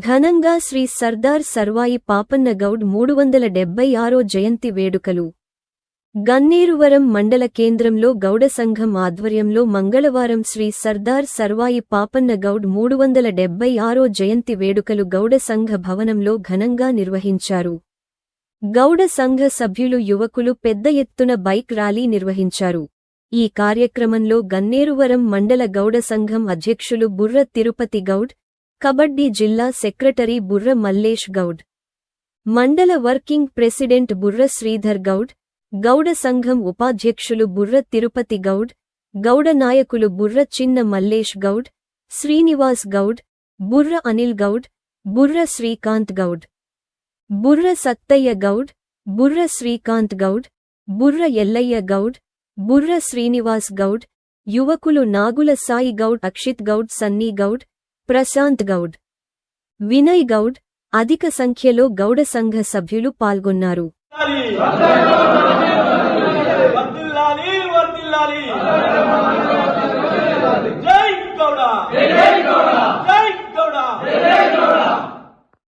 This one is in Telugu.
ఘనంగా శ్రీ సర్దార్ సర్వాయి పాపన్న గౌడ్ 376 జయంతి వేడుకలు గన్నేరువరం మండల కేంద్రంలో గౌడ సంఘం ఆధ్వర్యంలో మంగళవారం శ్రీ సర్దార్ సర్వాయి పాపన్న గౌడ్ 376 జయంతి వేడుకలు గౌడ సంఘ భవనంలో ఘనంగా నిర్వహించారు. గౌడ సంఘ సభ్యులు యువకులు పెద్ద ఎత్తున బైక్ ర్యాలీ నిర్వహించారు. ఈ కార్యక్రమంలో గన్నేరువరం మండల గౌడ సంఘం అధ్యక్షులు బుర్ర తిరుపతి గౌడ్, కబడ్డీ జిల్లా సెక్రటరీ బుర్ర మల్లేష్ గౌడ్, మండల వర్కింగ్ ప్రెసిడెంట్ బుర్ర శ్రీధర్ గౌడ్, గౌడ సంఘం ఉపాధ్యక్షులు బుర్ర తిరుపతి గౌడ్, గౌడ నాయకులు బుర్ర చిన్న మల్లేష్ గౌడ్, శ్రీనివాస్ గౌడ్, బుర్ర అనిల్ గౌడ్, బుర్ర శ్రీకాంత్ గౌడ్, బుర్ర సత్తయ్య గౌడ్, బుర్ర శ్రీకాంత్ గౌడ్, బుర్ర ఎల్లయ్య గౌడ్, బుర్ర శ్రీనివాస్ గౌడ్, యువకులు నాగుల సాయి గౌడ్, అక్షిత్ గౌడ్, సన్నీ గౌడ్, ప్రశాంత్ గౌడ్, వినయ్ గౌడ్, అధిక సంఖ్యలో గౌడ సంఘ సభ్యులు పాల్గొన్నారు.